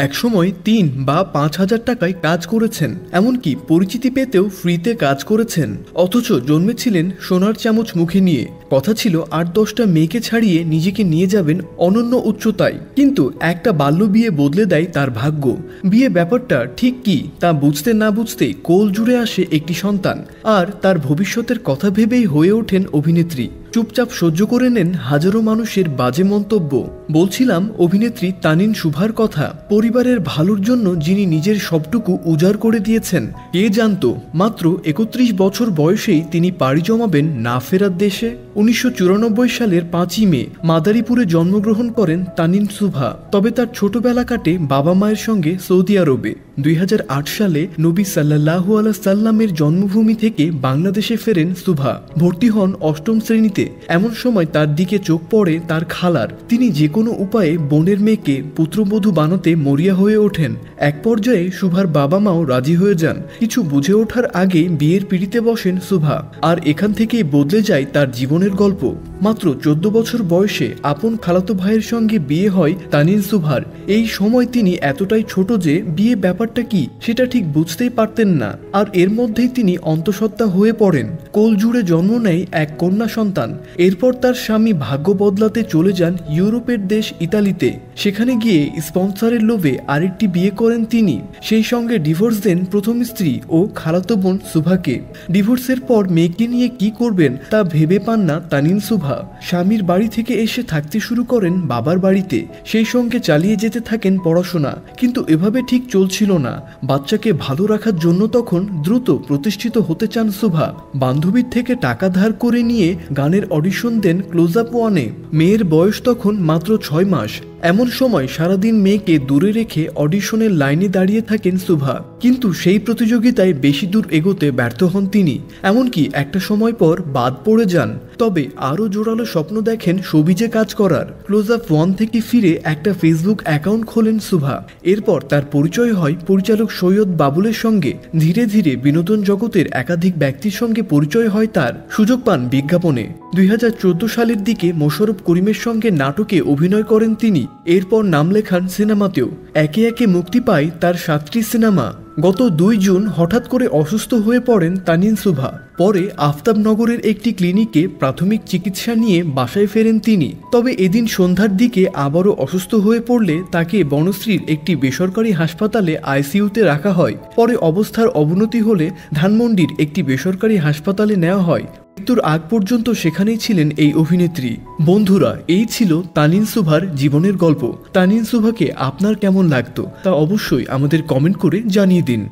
একসময় ৩ বা ৫,০০০ টাকায় কাজ করেছেন, এমনকি পরিচিতি পেতেও ফ্রিতে কাজ করেছেন। অথচ জন্মেছিলেন সোনার চামচ মুখে নিয়ে। কথা ছিল ৮-১০টা মেয়েকে ছাড়িয়ে নিজেকে নিয়ে যাবেন অনন্য উচ্চতায়। কিন্তু একটা বাল্য বিয়ে বদলে দেয় তার ভাগ্য। বিয়ে ব্যাপারটা ঠিক কি তা বুঝতে না বুঝতেই কোল জুড়ে আসে একটি সন্তান, আর তার ভবিষ্যতের কথা ভেবেই হয়ে ওঠেন অভিনেত্রী। চুপচাপ সহ্য করে নেন হাজারো মানুষের বাজে মন্তব্য। বলছিলাম অভিনেত্রী তানিন সুভার কথা, পরিবারের ভালোর জন্য যিনি নিজের সবটুকু উজাড় করে দিয়েছেন। কে জানতো মাত্র ৩১ বছর বয়সেই তিনি পাড়ি জমাবেন না ফেরার দেশে। ১৯৯৪ সালের ৫ই মে মাদারীপুরে জন্মগ্রহণ করেন তানিন সুভা। তবে তার ছোটবেলা কাটে বাবা মায়ের সঙ্গে সৌদি আরবে। ২০০৮ সালে নবী সাল্লাল্লাহু আলাইহি সাল্লামের জন্মভূমি থেকে বাংলাদেশে ফেরেন সুভা। ভর্তি হন ৮ম শ্রেণীতে। এমন সময় তার দিকে চোখ পড়ে তার খালার। তিনি যে কোনো উপায়ে বোনের মেয়েকে পুত্রবধূ বানাতে মরিয়া হয়ে ওঠেন। এক পর্যায়ে সুভার বাবা মাও রাজি হয়ে যান। কিছু বুঝে ওঠার আগে বিয়ের পিঁড়িতে বসেন সুভা। আর এখান থেকেই বদলে যায় তার জীবনের গল্প। মাত্র ১৪ বছর বয়সে আপন খালাতো ভাইয়ের সঙ্গে বিয়ে হয় তানিন সুভার। এই সময় তিনি এতটাই ছোট যে বিয়ে ব্যাপারটা কি সেটা ঠিক বুঝতেই পারতেন না। আর এর মধ্যেই তিনি অন্তঃসত্ত্বা হয়ে পড়েন। কোল জুড়ে জন্ম নেয় এক কন্যা সন্তান। এরপর তার স্বামী ভাগ্য বদলাতে চলে যান ইউরোপের দেশ ইতালিতে। সেখানে গিয়ে স্পন্সরের লোভে আরেকটি বিয়ে করেন তিনি। সেই সঙ্গে ডিভোর্স দেন প্রথম স্ত্রী ও খালাতো বোন সুভাকে। ডিভোর্সের পর মেয়েকে নিয়ে কি করবেন তা ভেবে পান না তানিন সুভা। স্বামীর বাড়ি থেকে এসে থাকতে শুরু করেন বাবার বাড়িতে। সেই সঙ্গে চালিয়ে যেতে থাকেন পড়াশোনা। কিন্তু এভাবে ঠিক চলছিল না। বাচ্চাকে ভালো রাখার জন্য তখন দ্রুত প্রতিষ্ঠিত হতে চান সুভা। বান্ধবীর থেকে টাকা ধার করে নিয়ে গানের অডিশন দেন ক্লোজ আপ ওয়ানে। মেয়ের বয়স তখন মাত্র ৬ মাস। এমন সময় সারাদিন মেয়েকে দূরে রেখে অডিশনের লাইনে দাঁড়িয়ে থাকেন সুভা। কিন্তু সেই প্রতিযোগিতায় বেশি দূর এগোতে ব্যর্থ হন তিনি। এমনকি একটা সময় পর বাদ পড়ে যান। তবে আরও জোরালো স্বপ্ন দেখেন শোবিজে কাজ করার। ক্লোজ আপ ওয়ান থেকে ফিরে একটা ফেসবুক অ্যাকাউন্ট খোলেন সুভা। এরপর তার পরিচয় হয় পরিচালক সৈয়দ বাবুলের সঙ্গে। ধীরে ধীরে বিনোদন জগতের একাধিক ব্যক্তির সঙ্গে পরিচয় হয় তার। সুযোগ পান বিজ্ঞাপনে। ২০১৪ সালের দিকে মোশাররফ করিমের সঙ্গে নাটকে অভিনয় করেন তিনি। এরপর নাম লেখান সিনেমাতেও। একে একে মুক্তি পায় তার ৭টি সিনেমা। গত ২ জুন হঠাৎ করে অসুস্থ হয়ে পড়েন তানিন সুভা। পরে আফতাবনগরের একটি ক্লিনিকে প্রাথমিক চিকিৎসা নিয়ে বাসায় ফেরেন তিনি। তবে এদিন সন্ধ্যার দিকে আবারও অসুস্থ হয়ে পড়লে তাকে বনশ্রীর একটি বেসরকারি হাসপাতালে আইসিইউতে রাখা হয়। পরে অবস্থার অবনতি হলে ধানমন্ডির একটি বেসরকারি হাসপাতালে নেওয়া হয়। মৃত্যুর আগ পর্যন্ত সেখানেই ছিলেন এই অভিনেত্রী। বন্ধুরা, এই ছিল তানিন সুভার জীবনের গল্প। তানিন সুভাকে আপনার কেমন লাগতো তা অবশ্যই আমাদের কমেন্ট করে জানিয়ে দিন।